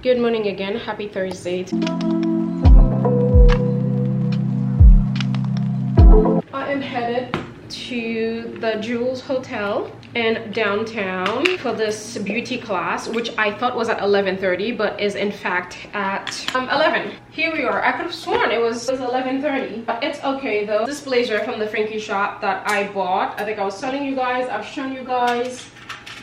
Good morning again. Happy Thursday. I am headed to the Joules Hotel in downtown for this beauty class, which I thought was at 11:30 but is in fact at 11. Here we are. I could have sworn it was 11:30, but it's okay though. This blazer from the Frankie shop that I bought, I think I was telling you guys, I've shown you guys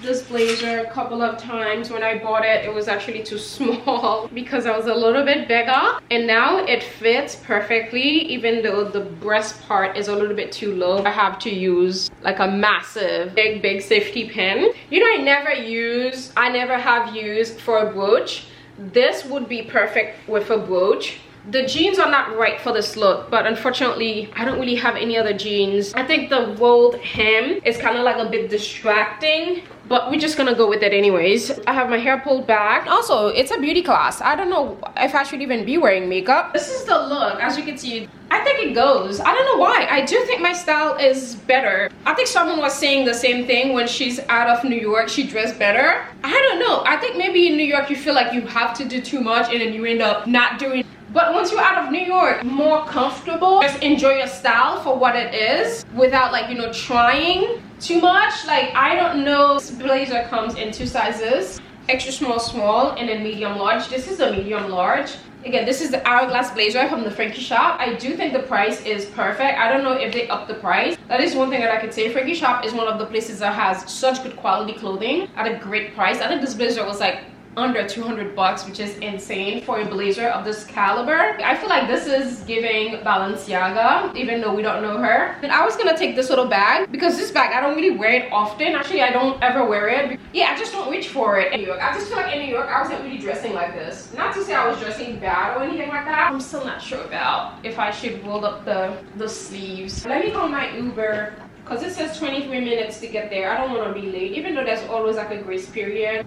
this blazer a couple of times. When I bought it, it was actually too small because I was a little bit bigger, and now it fits perfectly. Even though the breast part is a little bit too low, I have to use like a massive big safety pin. You know, I never have used for a brooch. This would be perfect with a brooch. The jeans are not right for this look, but unfortunately I don't really have any other jeans. I think the rolled hem is kind of like a bit distracting, but we're just gonna go with it anyways. I have my hair pulled back. Also, it's a beauty class. I don't know if I should even be wearing makeup. This is the look. As you can see, I think it goes. I don't know why. I do think my style is better. I think someone was saying the same thing when she's out of New York. She dressed better. I don't know. I think maybe in New York you feel like you have to do too much and then you end up not doing. But once you're out of New York, more comfortable. Just enjoy your style for what it is without, like, you know, trying too much. Like, I don't know. This blazer comes in 2 sizes. Extra small, small, and then medium large. This is a medium large. Again, this is the hourglass blazer from the Frankie shop. I do think the price is perfect. I don't know if they upped the price. That is one thing that I could say. Frankie shop is one of the places that has such good quality clothing at a great price. I think this blazer was like under 200 bucks, which is insane for a blazer of this caliber. I feel like this is giving Balenciaga, even though we don't know her. And I was gonna take this little bag because this bag, I don't really wear it often. Actually, I don't ever wear it. Yeah, I just don't reach for it in New York. I just feel like in New York, I wasn't really dressing like this. Not to say I was dressing bad or anything like that. I'm still not sure about if I should roll up the sleeves. Let me call my Uber because it says 23 minutes to get there. I don't want to be late, even though there's always like a grace period.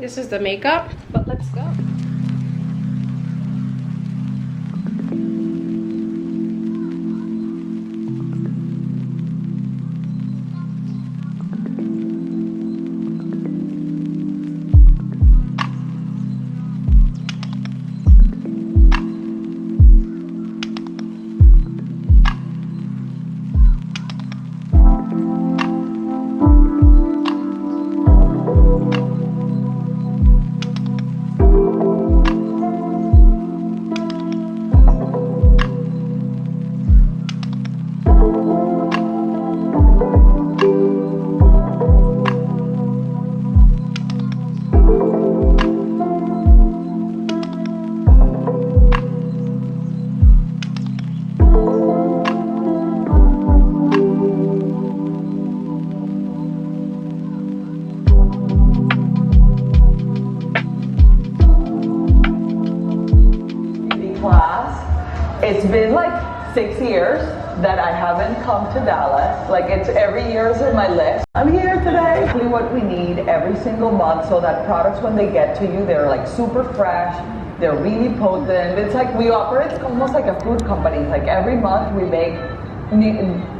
This is the makeup, but let's go. It's been like 6 years that I haven't come to Dallas. Like, it's every year is in my list. I'm here today. Exactly what we need every single month, so that products, when they get to you, they're like super fresh. They're really potent. It's like we operate almost like a food company. Like every month we make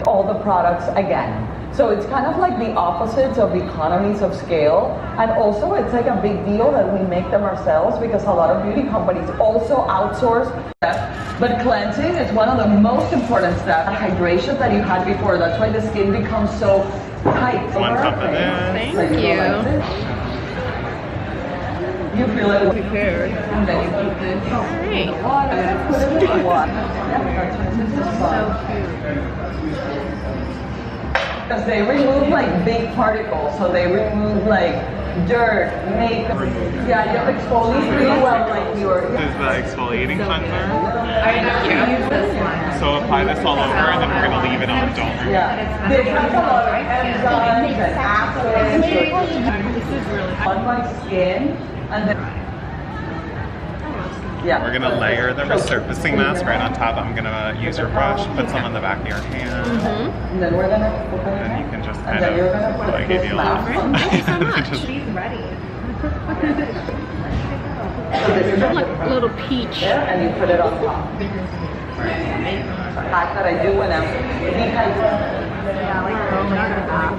all the products again. So it's kind of like the opposites of economies of scale. And also it's like a big deal that we make them ourselves because a lot of beauty companies also outsource. But cleansing is one of the most important steps. Hydration that you had before. That's why the skin becomes so tight. One cup of this. Thank you. You feel it prepared, and then you put this in the water, and put it in the water. So cute. Because they remove like big particles, so they remove like dirt, makeup. Yeah, you exfoliate really well, like your. This is the exfoliating cleanser. I know you use this one. So apply this all over, and then we're gonna leave it on. Don't remove. Yeah, this has a lot of enzymes and acids. This is really on my skin. And then, yeah. We're gonna layer the resurfacing mask right on top. I'm gonna use your brush, put some on the back of your hand. And then we're gonna put it And you can just kind then of, you're gonna put I give you a little. Thank you so much. Just- She's ready. So this is Like a little peach. there, and you put it on top. It's a hack that I do when I'm dehydrated. Yeah, like rolling on top.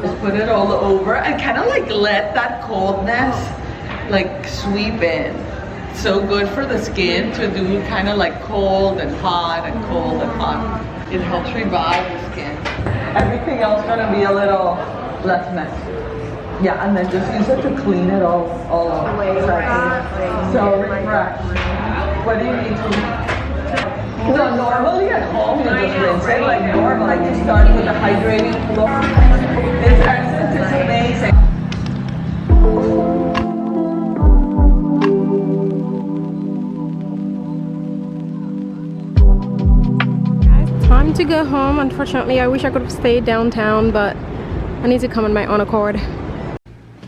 Just put it all over and kind of like let that coldness like sweep in. So good for the skin to do kind of like cold and hot and cold and hot. It helps revive the skin. Everything else gonna be a little less messy. Yeah, and then just use it to clean it all off. So refresh. What do you need to? So normally at home you just rinse it like normal. Like you start with a hydrating floor. This essence is amazing. Time to go home. Unfortunately, I wish I could have stayed downtown, but I need to come on my own accord.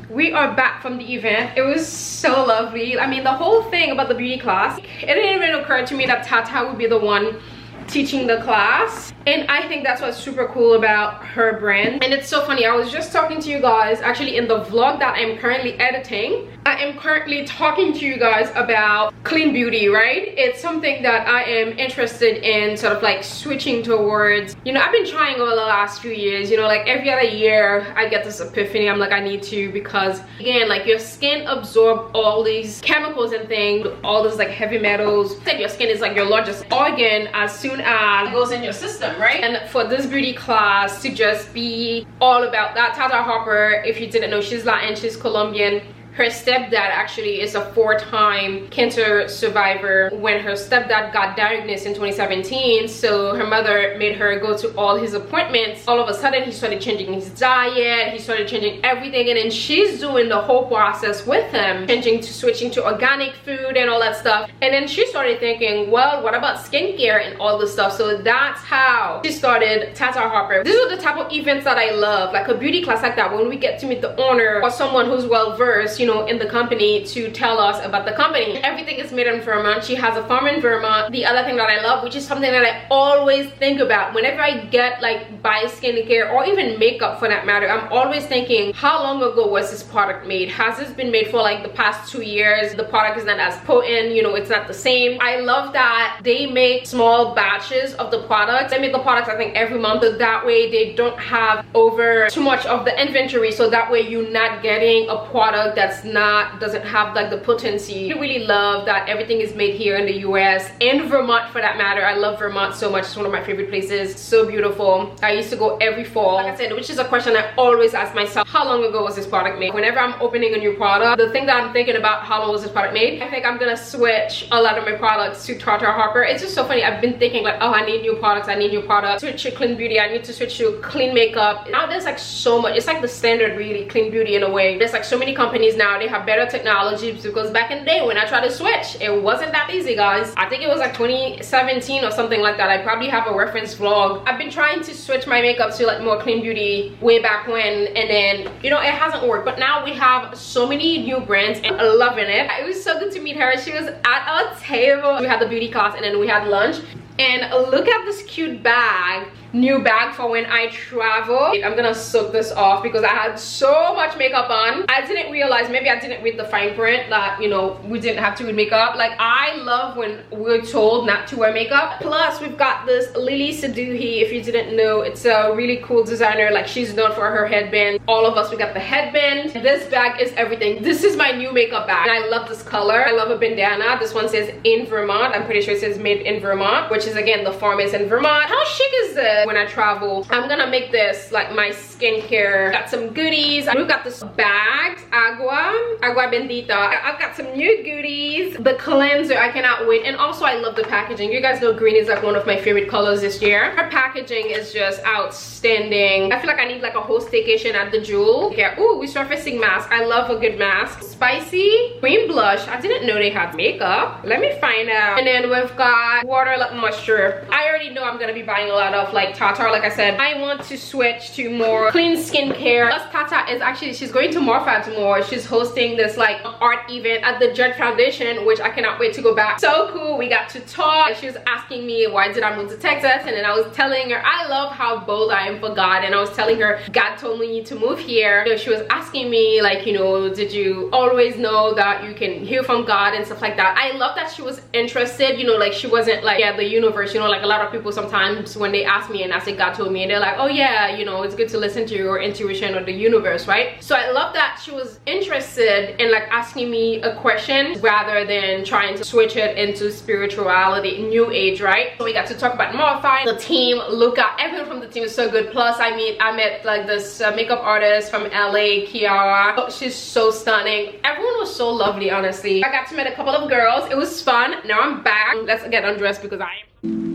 We are back from the event. It was so lovely. I mean, the whole thing about the beauty class, it didn't even occur to me that Tata would be the one teaching the class, and I think that's what's super cool about her brand. And it's so funny, I was just talking to you guys actually in the vlog that I'm currently editing. I am currently talking to you guys about clean beauty, right? It's something that I am interested in sort of like switching towards. You know, I've been trying over the last few years, you know, like every other year I get this epiphany. I'm like, I need to, because again, like your skin absorbs all these chemicals and things, all these like heavy metals. Your skin is like your largest organ as soon as it goes in your system, right? And for this beauty class to just be all about that, Tata Harper, if you didn't know, she's Latin, she's Colombian. Her stepdad actually is a 4-time cancer survivor. When her stepdad got diagnosed in 2017, so her mother made her go to all his appointments. All of a sudden, he started changing his diet, he started changing everything, and then she's doing the whole process with him, switching to organic food and all that stuff. And then she started thinking, well, what about skincare and all this stuff? So that's how she started Tata Harper. These are the type of events that I love, like a beauty class like that, when we get to meet the owner or someone who's well-versed, you know, in the company, to tell us about the company. Everything is made in Vermont. She has a farm in Vermont. The other thing that I love, which is something that I always think about whenever I get like buy skincare or even makeup for that matter, I'm always thinking, how long ago was this product made? Has this been made for like the past 2 years? The product is not as potent, you know, it's not the same. I love that they make small batches of the products. They make the products I think every month, so that way they don't have over too much of the inventory, so that way you're not getting a product that's doesn't have like the potency. I really love that everything is made here in the US, in Vermont for that matter. I love Vermont so much. It's one of my favorite places. So beautiful. I used to go every fall, like I said, which is a question I always ask myself, how long ago was this product made? Whenever I'm opening a new product, the thing that I'm thinking about, how long was this product made? I think I'm gonna switch a lot of my products to Tata Harper. It's just so funny, I've been thinking like, oh, I need new products, I need new products. Switch to clean beauty, I need to switch to clean makeup. Now there's like so much, it's like the standard really, clean beauty in a way. There's like so many companies now, they have better technology, because back in the day when I tried to switch, it wasn't that easy, guys. I think it was like 2017 or something like that. I probably have a reference vlog. I've been trying to switch my makeup to like more clean beauty way back when, and then, you know, it hasn't worked. But now we have so many new brands and I'm loving it. It was so good to meet her. She was at our table. We had the beauty class and then we had lunch. And look at this cute bag, new bag for when I travel. I'm gonna soak this off because I had so much makeup on. I didn't realize, maybe I didn't read the fine print that, you know, we didn't have to wear makeup. Like, I love when we're told not to wear makeup. Plus we've got this Lily Saduhi. If you didn't know, it's a really cool designer. Like, she's known for her headband. All of us, we got the headband. This bag is everything. This is my new makeup bag and I love this color. I love a bandana. This one says in Vermont. I'm pretty sure it says made in Vermont, which is again, the farm is in Vermont. How chic is this? When I travel, I'm gonna make this like my skincare. Got some goodies. We've got this bag, agua bendita. I've got some new goodies. The cleanser, I cannot wait. And also I love the packaging. You guys know green is like one of my favorite colors this year. Her packaging is just outstanding. I feel like I need like a whole staycation at the Joules. Yeah. Ooh, resurfacing mask. I love a good mask. Spicy cream blush. I didn't know they had makeup. Let me find out. And then we've got water moisture. I already know I'm gonna be buying a lot of like Tata. Like I said, I want to switch to more clean skincare. Plus Tata is actually, she's going to Morphat more. She's hosting this like art event at the Judge Foundation, which I cannot wait to go back. So cool. We got to talk. She was asking me why did I move to Texas, and then I was telling her I love how bold I am for God, and I was telling her God told me to move here. So she was asking me like, you know, did you always know that you can hear from God and stuff like that. I love that she was interested, you know, like she wasn't like, yeah, the universe, you know, like a lot of people sometimes when they ask me me and asked if God told me, and they're like, oh yeah, you know, it's good to listen to your intuition or the universe, right? So I love that she was interested in like asking me a question rather than trying to switch it into spirituality, new age, right? So we got to talk about morphine, the team, Luca, everyone from the team is so good. Plus I met like this makeup artist from LA, Kiara. Oh, she's so stunning. Everyone was so lovely, honestly. I got to meet a couple of girls. It was fun. Now I'm back. Let's get undressed because I am.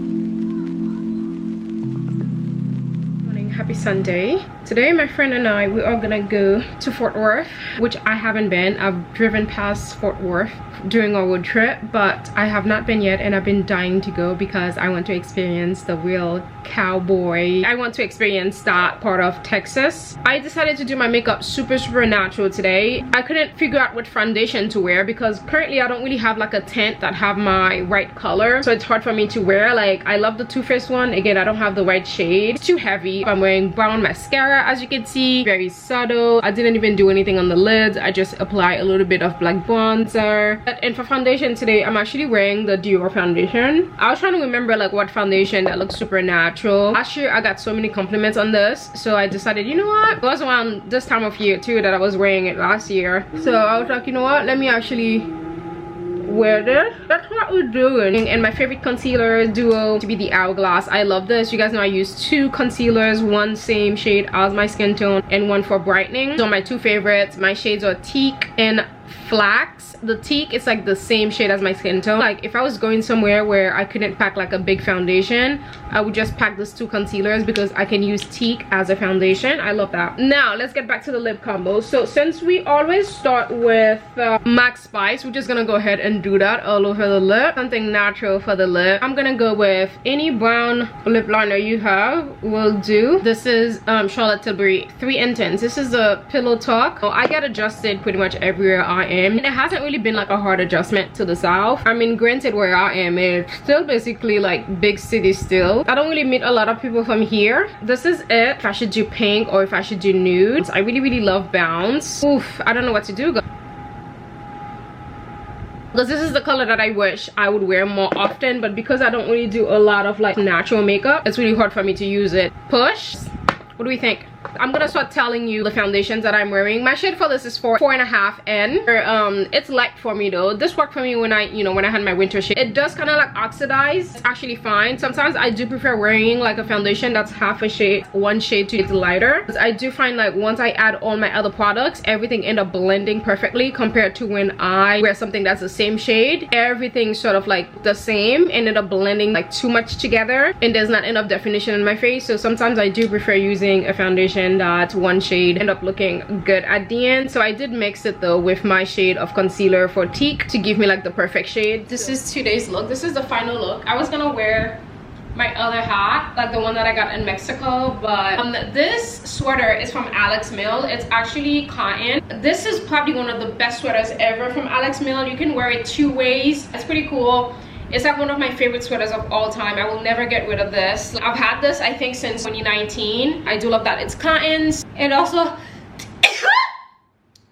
Happy Sunday. Today my friend and I, we are gonna go to Fort Worth, which I haven't been. I've driven past Fort Worth during our road trip, but I have not been yet, and I've been dying to go because I want to experience the real cowboy. I want to experience that part of Texas. I decided to do my makeup super natural today. I couldn't figure out what foundation to wear because currently I don't really have like a tint that have my right color, so it's hard for me to wear. Like, I love the Too Faced one. Again, I don't have the right shade. It's too heavy. I'm wearing brown mascara, as you can see, very subtle. I didn't even do anything on the lids. I just apply a little bit of black bronzer. And for foundation today, I'm actually wearing the Dior foundation. I was trying to remember like what foundation that looks super natural. Last year I got so many compliments on this, so I decided, you know what, it was around this time of year too that I was wearing it last year, so I was like, you know what, let me actually wear this. That's what we're doing. And my favorite concealer duo to be the Hourglass. I love this. You guys know I use two concealers, one same shade as my skin tone and one for brightening. So my two favorites, my shades are Teak and Flax. The Teak is like the same shade as my skin tone. Like if I was going somewhere where I couldn't pack like a big foundation, I would just pack these two concealers because I can use Teak as a foundation. I love that. Now let's get back to the lip combo. So since we always start with Max Spice, we're just gonna go ahead and do that all over the lip. Something natural for the lip. I'm gonna go with any brown lip liner you have will do. This is Charlotte Tilbury 3 Intense. This is the Pillow Talk. So I get adjusted pretty much everywhere I am, and it hasn't really been like a hard adjustment to the south. I mean, granted, where I am, it's still basically like big city still. I don't really meet a lot of people from here. This is it. If I should do pink or if I should do nude. I really love Bounce. Oof, I don't know what to do, because this is the color that I wish I would wear more often, but because I don't really do a lot of like natural makeup, it's really hard for me to use it. Push. What do we think? I'm gonna start telling you the foundations that I'm wearing. My shade for this is 4.5N. It's light for me though. This worked for me when I had my winter shade. It does kind of like oxidize. It's actually fine. Sometimes I do prefer wearing like a foundation that's half a shade, one shade to it's lighter. I do find like once I add all my other products, everything end up blending perfectly compared to when I wear something that's the same shade. Everything's sort of like the same, ended up blending like too much together, and there's not enough definition in my face. So sometimes I do prefer using a foundation that one shade end up looking good at the end. So I did mix it though with my shade of concealer for Teak to give me like the perfect shade. This is today's look. This is the final look. I was gonna wear my other hat, like the one that I got in Mexico, but this sweater is from Alex Mill. It's actually cotton. This is probably one of the best sweaters ever from Alex Mill. You can wear it 2 ways. It's pretty cool. It's like one of my favorite sweaters of all time. I will never get rid of this. I've had this I think since 2019. I do love that it's cottons. And also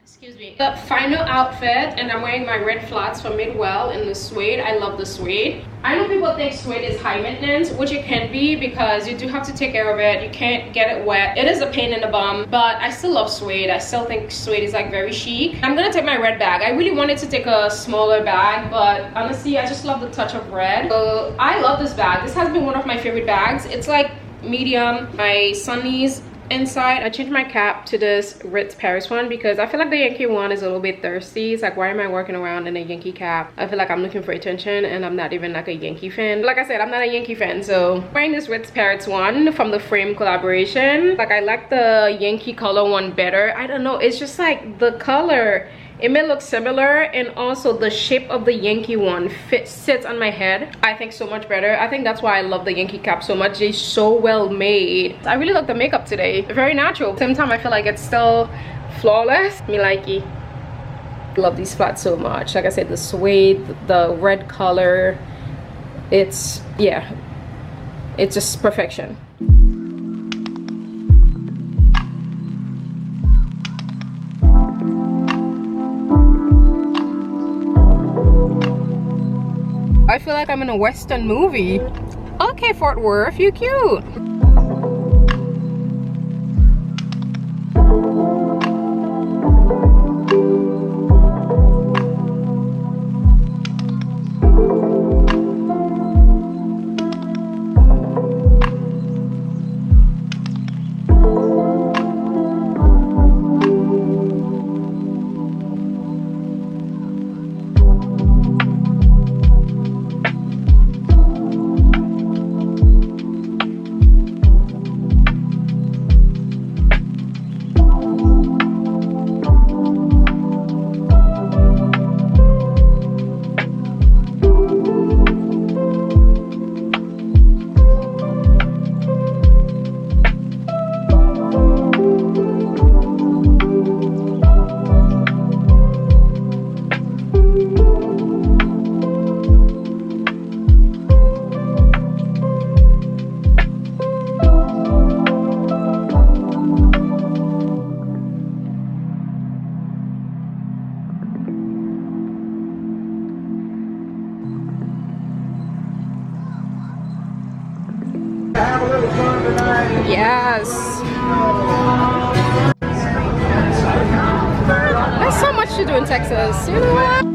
excuse me, the final outfit, and I'm wearing my red flats from Midwell in the suede. I love the suede. I know people think suede is high maintenance, which it can be because you do have to take care of it. You can't get it wet. It is a pain in the bum, but I still love suede. I still think suede is like very chic. I'm gonna take my red bag. I really wanted to take a smaller bag, but honestly I just love the touch of red. So I love this bag. This has been one of my favorite bags. It's like medium. My sunnies inside. I changed my cap to this Ritz Paris one because I feel like the Yankee one is a little bit thirsty. It's like, why am I walking around in a Yankee cap? I feel like I'm looking for attention and I'm not even like a Yankee fan. Like I said, I'm not a Yankee fan, so I'm wearing this Ritz Paris one from the Frame collaboration. Like I like the Yankee color one better. I don't know, it's just like the color, it may look similar, and also the shape of the Yankee one sits on my head, I think, so much better. I think that's why I love the Yankee cap so much. They're so well made. I really like the makeup today. Very natural. Same time I feel like it's still flawless. Me likey. Love these flats so much. Like I said, the suede, the red color, it's, yeah, it's just perfection. I feel like I'm in a Western movie. Okay, Fort Worth, you cute. Texas. There's so much to do in Texas. You know what?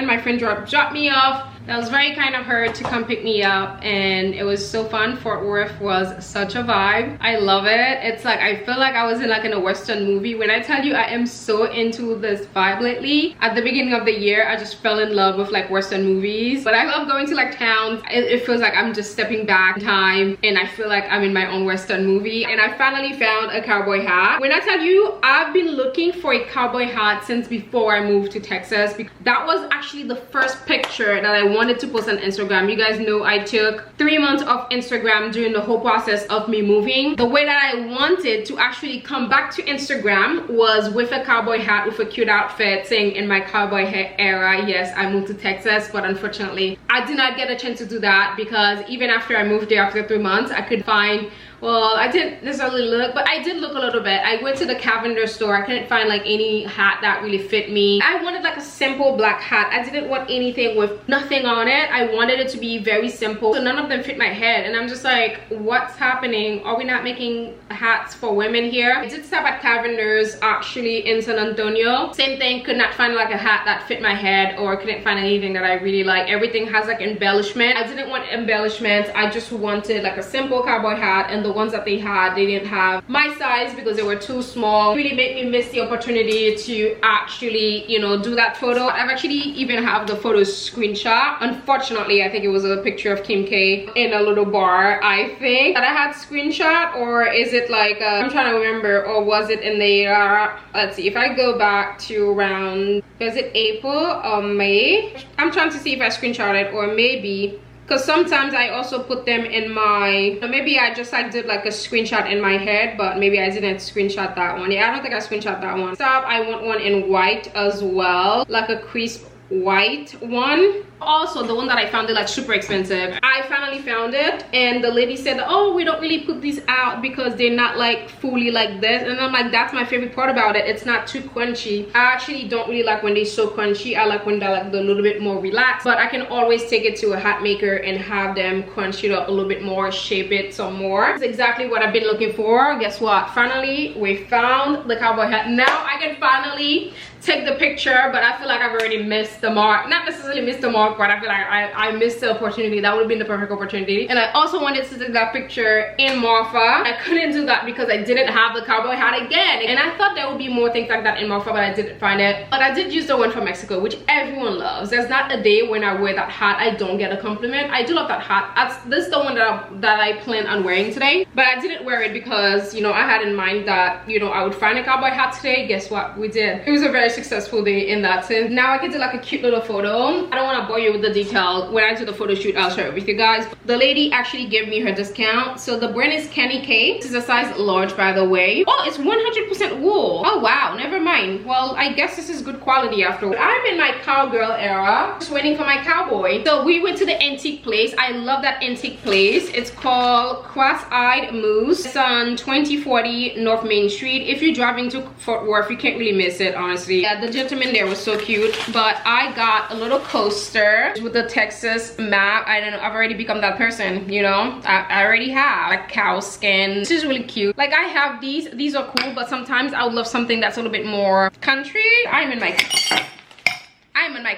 My friend dropped me off. That was very kind of her to come pick me up, and it was so fun. Fort Worth was such a vibe. I love it. It's like I feel like I was in a Western movie. When I tell you I am so into this vibe lately. At the beginning of the year I just fell in love with like Western movies, but I love going to like towns. It feels like I'm just stepping back in time and I feel like I'm in my own Western movie. And I finally found a cowboy hat. When I tell you I've been looking for a cowboy hat since before I moved to Texas, because that was actually the first picture that I wanted to post on Instagram. You guys know I took 3 months off Instagram during the whole process of me moving. The way that I wanted to actually come back to Instagram was with a cowboy hat with a cute outfit saying in my cowboy hat era, yes, I moved to Texas. But unfortunately I did not get a chance to do that, because even after I moved there after 3 months I could find, well, I didn't necessarily look, but I did look a little bit. I went to the Cavender store. I couldn't find like any hat that really fit me. I wanted like a simple black hat. I didn't want anything with nothing on it. I wanted it to be very simple. So none of them fit my head. And I'm just like, what's happening? Are we not making hats for women here? I did stop at Cavender's actually in San Antonio. Same thing, could not find like a hat that fit my head, or couldn't find anything that I really like. Everything has like embellishment. I didn't want embellishments. I just wanted like a simple cowboy hat, and the ones that they had, they didn't have my size because they were too small. It really made me miss the opportunity to actually, you know, do that photo. I've actually even have the photo screenshot. Unfortunately, I think it was a picture of Kim K in a little bar, I think, that I had screenshot, or is it like I'm trying to remember, or was it in the let's see, if I go back to around, was it April or May? I'm trying to see if I screenshot it, or maybe, because sometimes I also put them in my, maybe I just like did like a screenshot in my head, but maybe I didn't screenshot that one. Yeah, I don't think I screenshot that one. Stop, I want one in white as well, like a crisp white one. Also, the one that I found it like super expensive. I finally found it, and the lady said, oh, we don't really put these out because they're not like fully like this. And I'm like, that's my favorite part about it. It's not too crunchy. I actually don't really like when they're so crunchy. I like when they're like a little bit more relaxed, but I can always take it to a hat maker and have them crunch it up a little bit more, shape it some more. That's exactly what I've been looking for. Guess what? Finally, we found the cowboy hat. Now I can finally take the picture, but I feel like I've already missed the mark. Not necessarily missed the mark, but I feel like I missed the opportunity. That would have been the perfect opportunity. And I also wanted to take that picture in Marfa. I couldn't do that because I didn't have the cowboy hat again. And I thought there would be more things like that in Marfa, but I didn't find it. But I did use the one from Mexico, which everyone loves. There's not a day when I wear that hat I don't get a compliment. I do love that hat. This is the one that I plan on wearing today. But I didn't wear it because, you know, I had in mind that, you know, I would find a cowboy hat today. Guess what? We did. It was a very successful day in that sense. Now I can do like a cute little photo. I don't want to bore you with the detail. When I do the photo shoot, I'll share it with you guys. The lady actually gave me her discount. So the brand is Kenny K. This is a size large, by the way. Oh, it's 100% wool. Oh wow, never mind. Well, I guess this is good quality after. I'm in my cowgirl era, just waiting for my cowboy. So we went to the antique place. I love that antique place. It's called Cross-Eyed Moose. It's on 2040 North Main Street. If you're driving to Fort Worth, you can't really miss it, honestly. Yeah, the gentleman there was so cute. But I got a little coaster with the Texas map. I don't know, I've already become that person, you know. I already have like cow skin. This is really cute. Like I have these are cool, but sometimes I would love something that's a little bit more country. I'm in my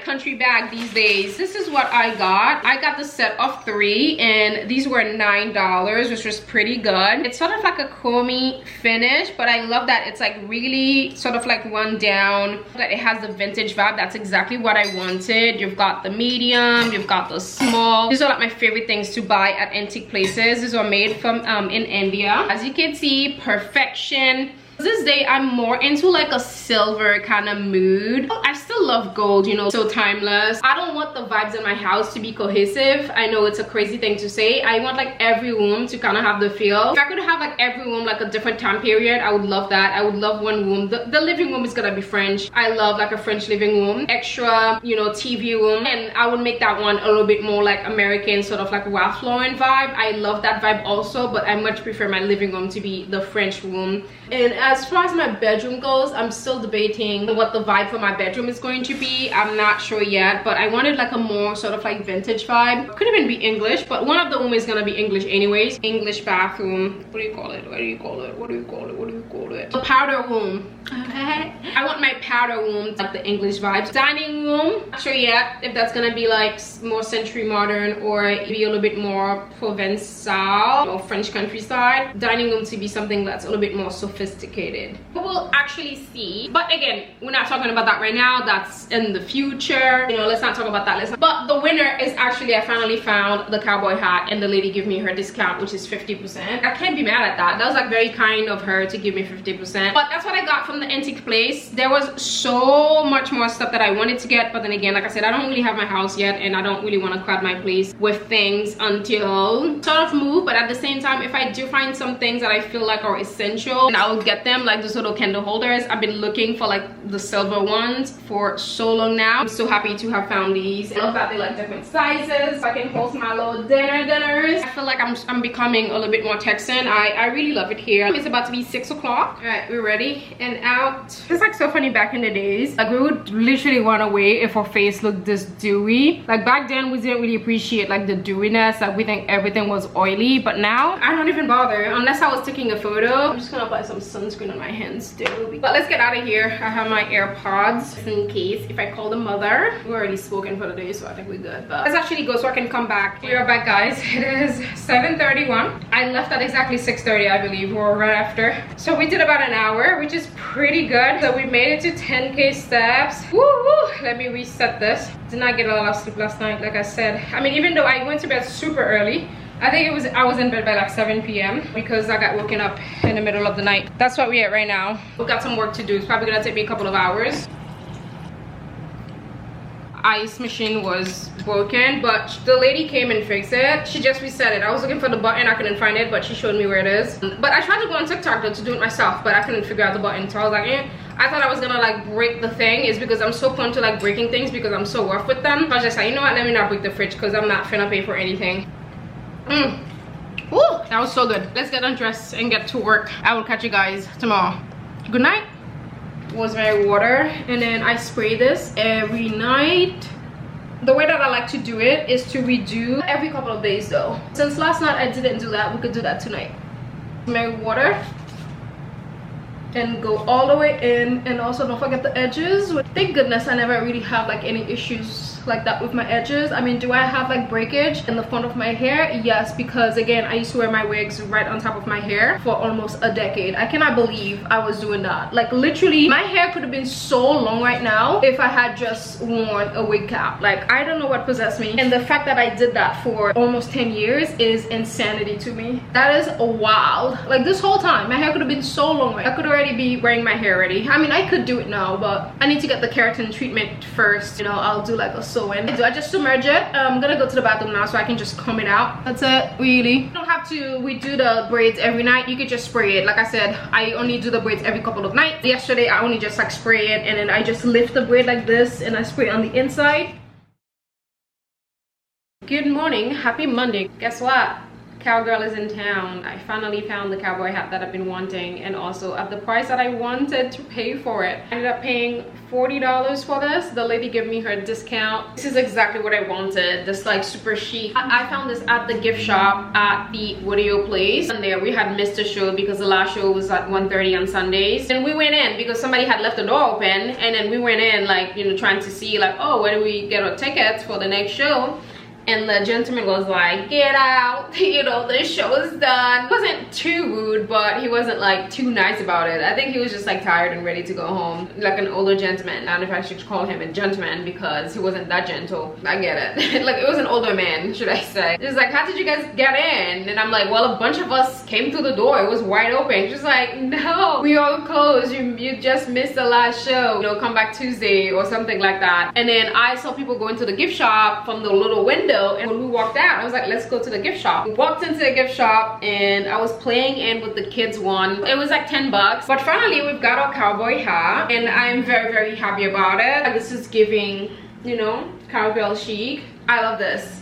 country bag these days. This is what I got. I got the set of 3, and these were $9, which was pretty good. It's sort of like a chromey finish, but I love that it's like really sort of like run down, that it has the vintage vibe. That's exactly what I wanted. You've got the medium, you've got the small. These are like my favorite things to buy at antique places. These are made from in India. As you can see, perfection. This day I'm more into like a silver kind of mood. I still love gold, you know, so timeless. I don't want the vibes in my house to be cohesive. I know it's a crazy thing to say. I want like every room to kind of have the feel. If I could have like every room like a different time period, I would love that. I would love one room. The living room is gonna be French. I love like a French living room. Extra, you know, TV room. And I would make that one a little bit more like American, sort of like Ralph Lauren vibe. I love that vibe also, but I much prefer my living room to be the French room. And as far as my bedroom goes, I'm still debating what the vibe for my bedroom is going to be. I'm not sure yet, but I wanted like a more sort of like vintage vibe. Could even be English, but one of the rooms is gonna be English anyways. English bathroom. What do you call it? What do you call it? What do you call it? What do you call it? The powder room. I want my powder room like the English vibes. Dining room. Not sure yet if that's gonna be like more century modern or be a little bit more Provençal or French countryside. Dining room to be something that's a little bit more sophisticated. We'll actually see. But again, we're not talking about that right now. That's in the future. You know, let's not talk about that. But the winner is actually, I finally found the cowboy hat and the lady gave me her discount, which is 50%. I can't be mad at that. That was like very kind of her to give me 50%. But that's what I got from the antique place. There was so much more stuff that I wanted to get, but then again, like I said, I don't really have my house yet and I don't really want to crowd my place with things until sort of move. But at the same time, if I do find some things that I feel like are essential, and I will get them, like those little candle holders. I've been looking for like the silver ones for so long now. I'm so happy to have found these. I love that they like different sizes, so I can host my little dinners. I feel like I'm becoming a little bit more Texan. I really love it here. It's about to be 6 o'clock. All right, we're ready and out. It's like so funny back in the days. Like we would literally run away if our face looked this dewy. Like back then we didn't really appreciate like the dewiness. Like we think everything was oily, but now I don't even bother unless I was taking a photo. I'm just gonna apply some sunscreen on my hands still. But let's get out of here. I have my AirPods in case if I call the mother. We're already spoken for the day, so I think we're good. But let's actually go so I can come back. We are back, guys. It is 7:31. I left at exactly 6:30, I believe, or right after. So we did about an hour, which is pretty good. So we made it to 10K steps. Woo woo! Let me reset this. Did not get a lot of sleep last night, like I said. I mean, even though I went to bed super early, I think I was in bed by like 7 p.m. because I got woken up in the middle of the night. That's what we're at right now. We've got some work to do. It's probably gonna take me a couple of hours. Ice machine was broken, but the lady came and fixed it. She just reset it. I was looking for the button, I couldn't find it, but she showed me where it is. But I tried to go on TikTok though to do it myself, but I couldn't figure out the button. So I was like, I thought I was gonna like break the thing. It's because I'm so prone to like breaking things because I'm so rough with them. So I was just like, you know what, let me not break the fridge because I'm not finna pay for anything. Woo, that was so good. Let's get undressed and get to work. I will catch you guys tomorrow. Good night. Was my water, and then I spray this every night. The way that I like to do it is to redo every couple of days though. Since last night I didn't do that, we could do that tonight. My water and go all the way in, and also don't forget the edges. Thank goodness I never really have like any issues like that with my edges. I mean, do I have like breakage in the front of my hair? Yes, because again, I used to wear my wigs right on top of my hair for almost a decade. I cannot believe I was doing that. Like literally my hair could have been so long right now if I had just worn a wig cap. Like I don't know what possessed me, and the fact that I did that for almost 10 years is insanity to me. That is wild. Like this whole time my hair could have been so long. I could already be wearing my hair already. I mean, I could do it now, but I need to get the keratin treatment first. You know, I'll do like a sew-in. I just submerge it. I'm gonna go to the bathroom now so I can just comb it out. That's it, really. You don't have to redo the braids every night. You could just spray it. Like I said, I only do the braids every couple of nights. Yesterday I only just like spray it, and then I just lift the braid like this and I spray on the inside. Good morning, happy Monday. Guess what? Cowgirl is in town. I finally found the cowboy hat that I've been wanting, and also at the price that I wanted to pay for it. I ended up paying $40 for this. The lady gave me her discount. This is exactly what I wanted. This like super chic. I found this at the gift shop at the rodeo place, and there we had missed a show because the last show was at 1:30 on Sundays, and we went in because somebody had left the door open, and then we went in like, you know, trying to see like, oh, where do we get our tickets for the next show. and the gentleman was like, get out, you know, the show is done. He wasn't too rude, but he wasn't like too nice about it. I think he was just like tired and ready to go home, like an older gentleman. I don't know if I should call him a gentleman because he wasn't that gentle. I get it. Like, it was an older man, should I say. It's like, how did you guys get in? And I'm like, well, a bunch of us came through the door. It was wide open. She's like, no, we all closed. You just missed the last show. You know, come back Tuesday or something like that. And then I saw people go into the gift shop from the little window, and when we walked out, I was like, let's go to the gift shop. We walked into the gift shop and I was playing in with the kids one. It was like 10 bucks, but finally we've got our cowboy hat and I'm very, very happy about it. This is giving, you know, cowboy chic. I love this.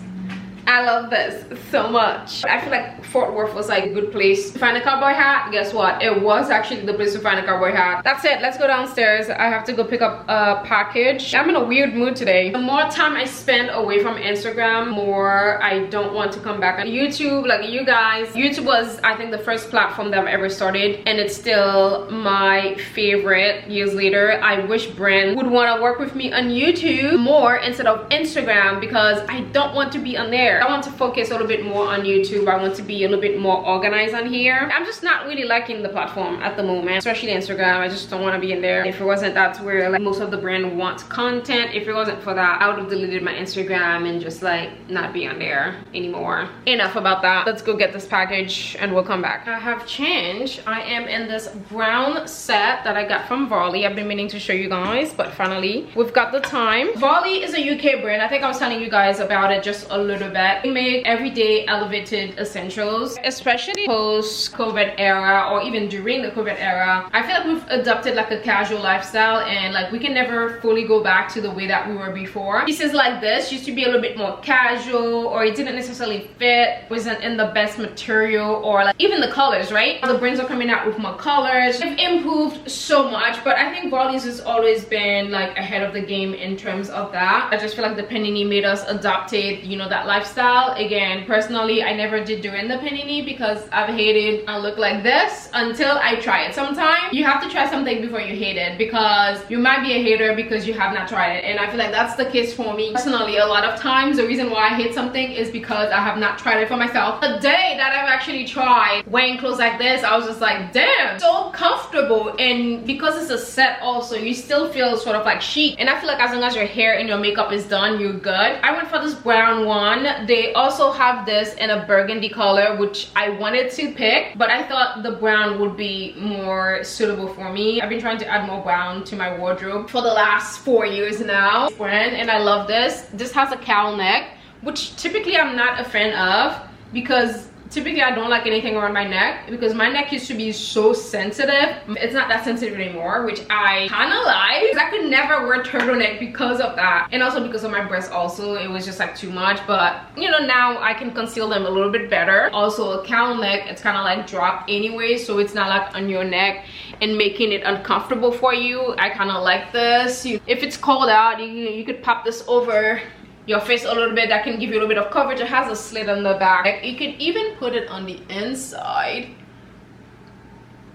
I love this so much. I feel like Fort Worth was like a good place to find a cowboy hat. Guess what? It was actually the place to find a cowboy hat. That's it. Let's go downstairs. I have to go pick up a package. I'm in a weird mood today. The more time I spend away from Instagram, more I don't want to come back on YouTube. Like you guys, YouTube was, I think, the first platform that I've ever started, and it's still my favorite years later. I wish brands would want to work with me on YouTube more instead of Instagram, because I don't want to be on there. I want to focus a little bit more on YouTube. I want to be a little bit more organized on here. I'm just not really liking the platform at the moment, especially Instagram. I just don't want to be in there. If it wasn't that's where like most of the brand wants content, if it wasn't for that, I would have deleted my Instagram and just like not be on there anymore. Enough about that. Let's go get this package and we'll come back. I have changed. I am in this brown set that I got from Varley. I've been meaning to show you guys, but finally we've got the time. Varley is a UK brand. I think I was telling you guys about it just a little bit. We make everyday elevated essentials, especially post-COVID era or even during the COVID era. I feel like we've adopted like a casual lifestyle, and like we can never fully go back to the way that we were before. Pieces like this used to be a little bit more casual, or it didn't necessarily fit, wasn't in the best material, or like even the colors, right? The brands are coming out with more colors. They've improved so much, but I think Varley's has always been like ahead of the game in terms of that. I just feel like the panini made us adopted, you know, that lifestyle. Again, personally, I never did doing the panini because I've hated a look like this until I try it. Sometimes you have to try something before you hate it, because you might be a hater because you have not tried it, and I feel like that's the case for me personally. A lot of times the reason why I hate something is because I have not tried it for myself. The day that I've actually tried wearing clothes like this, I was just like, damn, so comfortable. And because it's a set also, you still feel sort of like chic, and I feel like as long as your hair and your makeup is done, you're good. I went for this brown one. They also have this in a burgundy color, which I wanted to pick, but I thought the brown would be more suitable for me. I've been trying to add more brown to my wardrobe for the last 4 years now. Brand, and I love this. This has a cowl neck, which typically I'm not a fan of, because typically I don't like anything around my neck, because my neck used to be so sensitive. It's not that sensitive anymore, which I kind of like. I could never wear turtleneck because of that, and also because of my breasts also. It was just like too much, but you know, now I can conceal them a little bit better. Also a cowl neck, it's kind of like drop anyway, so it's not like on your neck and making it uncomfortable for you. I kind of like this. If it's cold out, you could pop this over your face a little bit. That can give you a little bit of coverage. It has a slit on the back. You could even put it on the inside.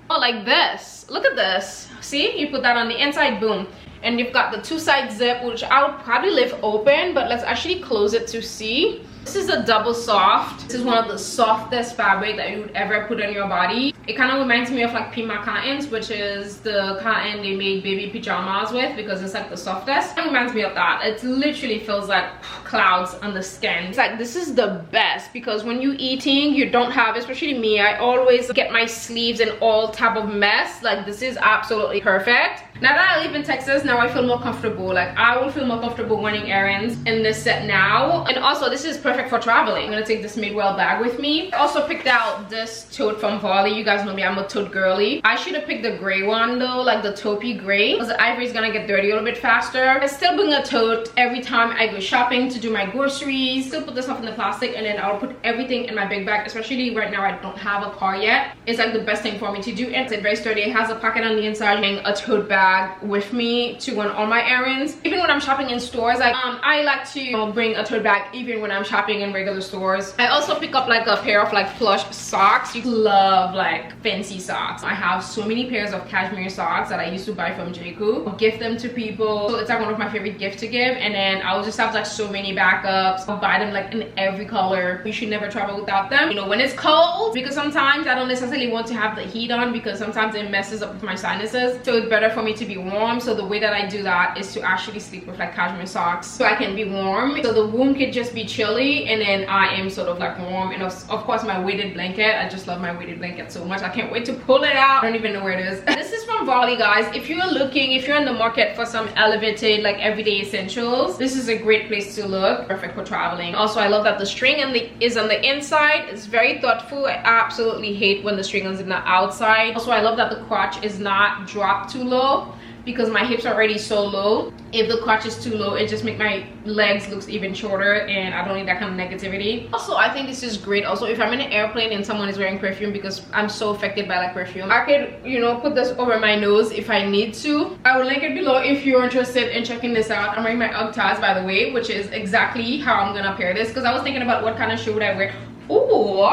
Oh, like this. Look at this. See, you put that on the inside, boom. And you've got the two-side zip, which I would probably leave open, but let's actually close it to see. This is a double soft. This is one of the softest fabric that you would ever put on your body. It kind of reminds me of like Pima cottons, which is the cotton they made baby pajamas with, because it's like the softest. It reminds me of that. It literally feels like clouds on the skin. It's like, this is the best, because when you're eating, you don't have, especially me, I always get my sleeves in all type of mess. Like, this is absolutely perfect. Now that I live in Texas, now I feel more comfortable. Like, I will feel more comfortable running errands in this set now. And also, this is perfect for traveling. I'm gonna take this Madewell bag with me. I also picked out this tote from Varley. You guys know me, I'm a tote girly. I should have picked the gray one though, like the taupey gray, because the ivory is gonna get dirty a little bit faster. I still bring a tote every time I go shopping to do my groceries. Still put this stuff in the plastic, and then I'll put everything in my big bag, especially right now I don't have a car yet. It's like the best thing for me to do, and it's very sturdy. It has a pocket on the inside, and a tote bag with me to run all my errands. Even when I'm shopping in stores, like I like to bring a tote bag even when I'm shopping shopping in regular stores. I also pick up like a pair of like plush socks. You love like fancy socks. I have so many pairs of cashmere socks that I used to buy from I'll gift them to people, so it's like one of my favorite gifts to give. And then I'll just have like so many backups. I'll buy them like in every color. You should never travel without them, you know, when it's cold, because sometimes I don't necessarily want to have the heat on because sometimes it messes up with my sinuses, so it's better for me to be warm. So the way that I do that is to actually sleep with like cashmere socks so I can be warm, so the room could just be chilly and then I am sort of like warm. And of course my weighted blanket, I just love my weighted blanket so much. I can't wait to pull it out. I don't even know where it is. This is from Volley, guys. If you're in the market for some elevated like everyday essentials, this is a great place to look. Perfect for traveling. Also, I love that the string is on the inside. It's very thoughtful. I absolutely hate when the string is on the outside. Also, I love that the crotch is not dropped too low, because my hips are already so low. If the crotch is too low, it just makes my legs look even shorter, and I don't need that kind of negativity. Also, I think this is great also if I'm in an airplane and someone is wearing perfume, because I'm so affected by like perfume. I could, you know, put this over my nose if I need to. I will link it below if you're interested in checking this out. I'm wearing my UGG ties, by the way, which is exactly how I'm gonna pair this, because I was thinking about what kind of shoe would I wear. Ooh,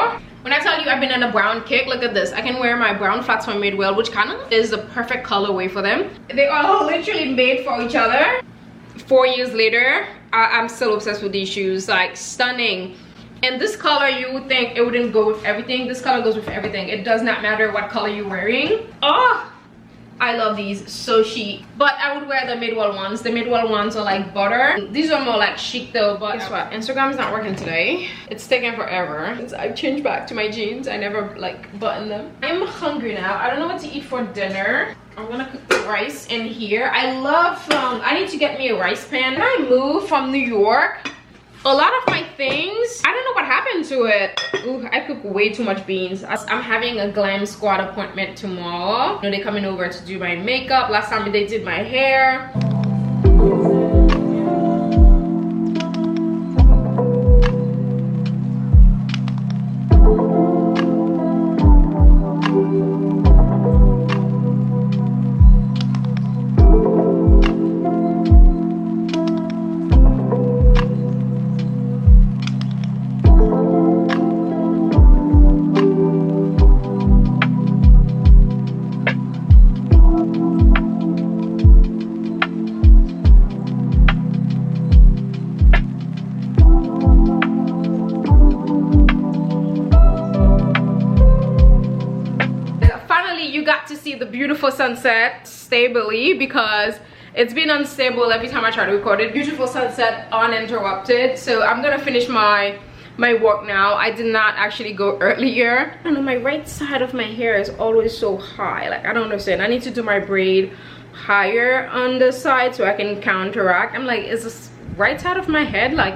when I tell you I've been on a brown kick, look at this. I can wear my brown flats from Madewell, which kind of is the perfect colorway for them. They are literally made for each other. 4 years later, I'm still obsessed with these shoes. Like, stunning. And this color, you would think it wouldn't go with everything. This color goes with everything. It does not matter what color you're wearing. Oh, I love these, so chic. But I would wear the Madewell ones. The Madewell ones are like butter. These are more like chic though. But guess what? Instagram is not working today. It's taking forever. Since I've changed back to my jeans, I never like button them. I'm hungry now. I don't know what to eat for dinner. I'm gonna cook the rice in here. I love, I need to get me a rice pan. When I moved from New York, a lot of my things, I don't know what happened to it. Ooh, I cook way too much beans. I'm having a Glam Squad appointment tomorrow. You know, they're coming over to do my makeup. Last time they did my hair. The beautiful sunset stably, because it's been unstable every time I try to record it. Beautiful sunset uninterrupted. So I'm gonna finish my work now. I did not actually go earlier. I don't know, my right side of my hair is always so high. Like, I don't understand. I need to do my braid higher on the side so I can counteract. I'm like, is this right side of my head like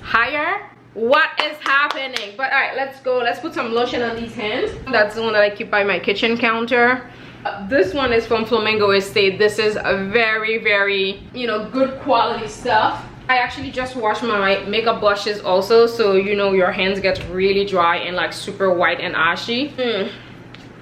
higher? What is happening? But all right, let's go. Let's put some lotion on these hands. That's the one that I keep by my kitchen counter. This one is from Flamingo Estate. This is a very, very, you know, good quality stuff. I actually just washed my makeup brushes also, so you know your hands get really dry and like super white and ashy.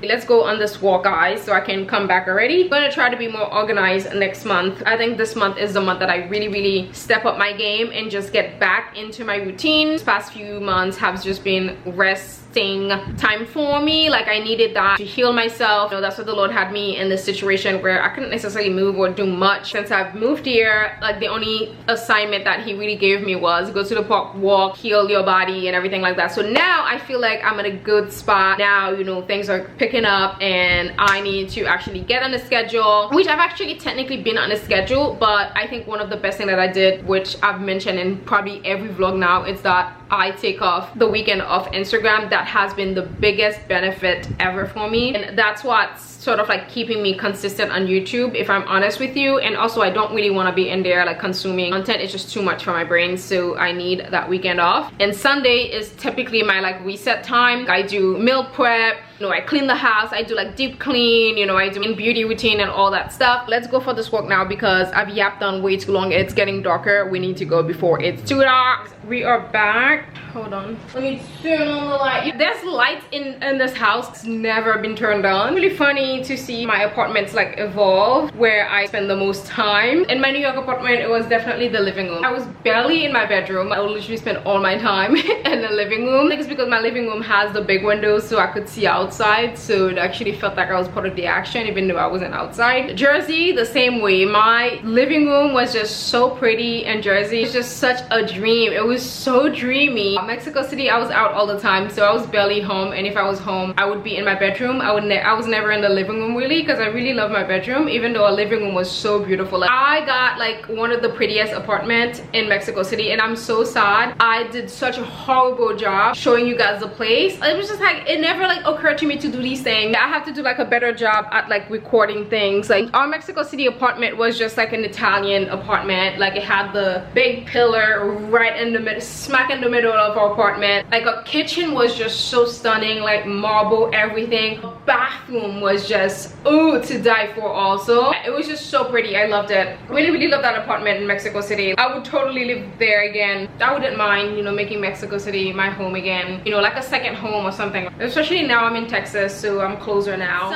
Let's go on this walk, guys, so I can come back already. I'm gonna try to be more organized next month. I think this month is the month that I really step up my game and just get back into my routine. These past few months have just been resting time for me. Like, I needed that to heal myself. You know, that's what the Lord had me in this situation where I couldn't necessarily move or do much. Since I've moved here, like, the only assignment that he really gave me was go to the park, walk, heal your body and everything like that. So now I feel like I'm in a good spot. Now, you know, things are picking up and I need to actually get on the schedule, which I've actually technically been on a schedule. But I think one of the best things that I did, which I've mentioned in probably every vlog now, is that I take off the weekend off Instagram. That has been the biggest benefit ever for me, and that's what's sort of like keeping me consistent on YouTube, if I'm honest with you. And also, I don't really want to be in there like consuming content. It's just too much for my brain, so I need that weekend off. And Sunday is typically my like reset time. I do meal prep, You know, I clean the house, I do like deep clean, you know, I do beauty routine and all that stuff. Let's go for this walk now because I've yapped on way too long. It's getting darker. We need to go before it's too dark. We are back. Hold on, let me turn on the light. There's lights in this house. It's never been turned on. Really funny to see my apartments like evolve where I spend the most time. In my New York apartment, it was definitely the living room. I was barely in my bedroom. I would literally spend all my time in the living room. I think it's because my living room has the big windows so I could see outside, so it actually felt like I was part of the action even though I wasn't outside. Jersey, the same way. My living room was just so pretty in Jersey. It's just such a dream. It was so dreamy. Mexico City, I was out all the time, so I was barely home, and if I was home I would be in my bedroom. I was never in the living room really, because I really love my bedroom, even though our living room was so beautiful. Like, I got like one of the prettiest apartments in Mexico City, and I'm so sad I did such a horrible job showing you guys the place. It was just like, it never like occurred to me to do these things. I have to do like a better job at like recording things. Like, our Mexico City apartment was just like an Italian apartment. Like, it had the big pillar right in the middle, smack in the middle of our apartment. Like, a kitchen was just so stunning, like marble, everything. A bathroom was just to die for. Also, it was just so pretty. I loved it. Really love that apartment in Mexico City. I would totally live there again. I wouldn't mind, you know, making Mexico City my home again, you know, like a second home or something. Especially now I'm in Texas, so I'm closer now.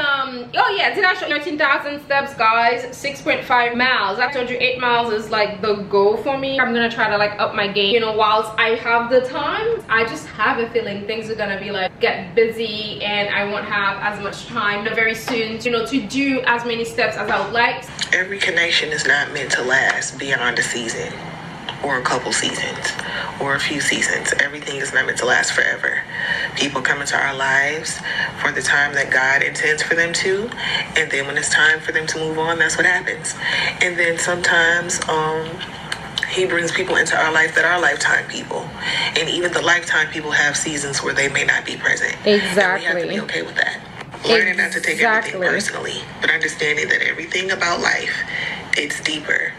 Oh yeah, did I show 13,000 steps, guys? 6.5 miles. I told you 8 miles is like the goal for me. I'm gonna try to like up my game, you know, whilst I have the time. I just have a feeling things are gonna be like get busy, and I won't have as much time very soon, you know, to do as many steps as I would like. Every connection is not meant to last beyond a season or a couple seasons or a few seasons. Everything is not meant to last forever. People come into our lives for the time that God intends for them to, and then when it's time for them to move on, that's what happens. And then sometimes he brings people into our life that are lifetime people, and even the lifetime people have seasons where they may not be present. Exactly. And we have to be okay with that. Learning not to take everything personally, but understanding that everything about life, it's deeper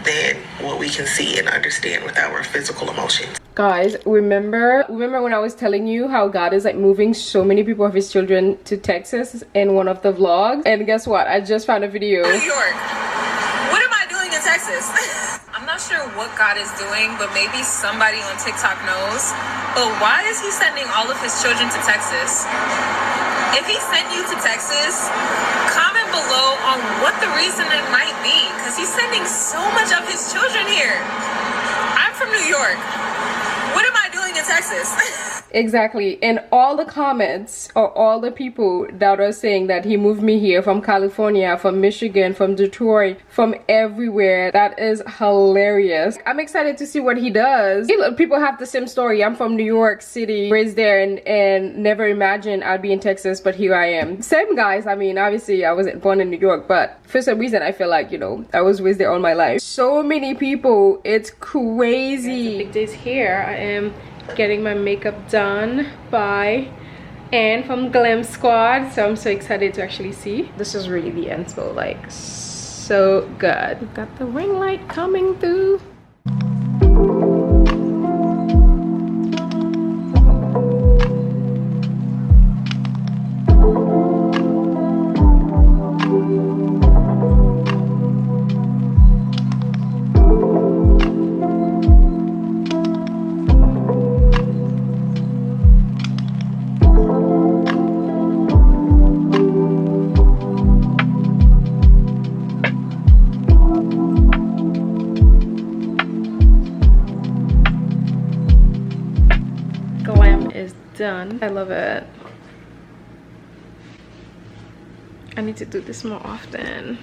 than what we can see and understand with our physical emotions. Guys, remember when I was telling you how God is like moving so many people of his children to Texas in one of the vlogs? And guess what? I just found a video. New York. What am I doing in Texas? I'm not sure what God is doing, but maybe somebody on TikTok knows. But why is he sending all of his children to Texas? If he sent you to Texas, comment below on what the reason it might be, because he's sending so much of his children here. I'm from New York. What am I doing in Texas? Exactly. And all the comments are all the people that are saying that he moved me here from California, from Michigan, from Detroit, from everywhere. That is hilarious. I'm excited to see what he does. People have the same story. I'm from New York City, raised there, and never imagined I'd be in Texas, but here I am. Same, guys. I mean, obviously I wasn't born in New York, but for some reason I feel like, you know, I was raised there all my life. So many people. It's crazy. Big days here. I am getting my makeup done by Anne from Glamsquad, so I'm so excited to actually see. This is really the inspo, like so good. We've got the ring light coming through. Done. I love it. I need to do this more often.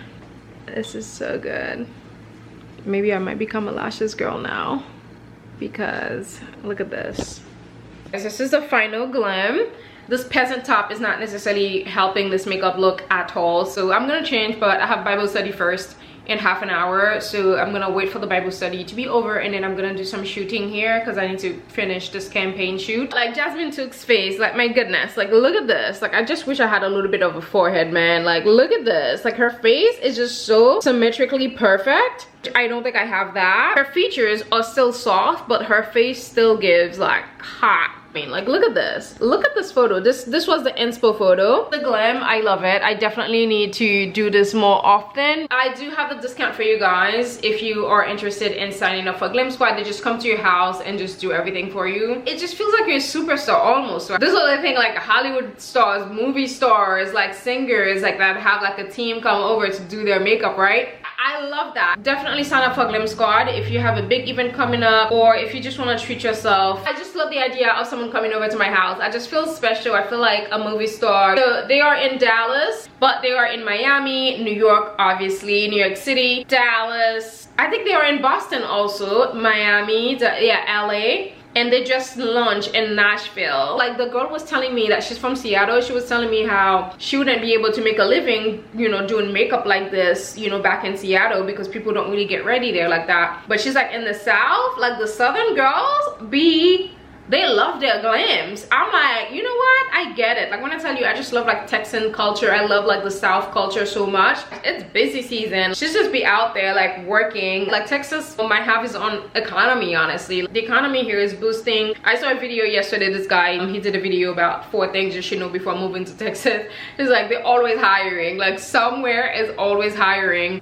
This is so good. Maybe I might become a lashes girl now, because look at this. This is the final glam. This peasant top is not necessarily helping this makeup look at all, so I'm gonna change, but I have Bible study first in half an hour, so I'm gonna wait for the Bible study to be over, and then I'm gonna do some shooting here because I need to finish this campaign shoot. Like Jasmine Took's face, like my goodness, like look at this. Like I just wish I had a little bit of a forehead, man. Like look at this. Like her face is just so symmetrically perfect. I don't think I have that. Her features are still soft, but her face still gives like hot I mean, like, look at this. Look at this photo. This was the inspo photo. The glam, I love it. I definitely need to do this more often. I do have a discount for you guys if you are interested in signing up for Glamsquad. They just come to your house and just do everything for you. It just feels like you're a superstar almost. Right? This is the thing, like Hollywood stars, movie stars, like singers like that have like a team come over to do their makeup, right? I love that. Definitely sign up for Glamsquad if you have a big event coming up, or if you just want to treat yourself. I just love the idea of someone coming over to my house. I just feel special. I feel like a movie star. So they are in Dallas, but they are in Miami, New York, obviously, New York City, Dallas. I think they are in Boston also, Miami, LA. And they just launched in Nashville. Like, the girl was telling me that she's from Seattle. She was telling me how she wouldn't be able to make a living, you know, doing makeup like this, you know, back in Seattle, because people don't really get ready there like that. But she's like, in the South, like the Southern girls they love their glams. I'm like, you know what, I get it. Like, when I tell you, I just love like Texan culture. I love like the South culture so much. It's busy season. She's just be out there like working. Like, Texas might have its own economy, honestly. The economy here is boosting. I saw a video yesterday. This guy, he did a video about 4 things you should know before moving to Texas. He's like, they're always hiring. Like, somewhere is always hiring.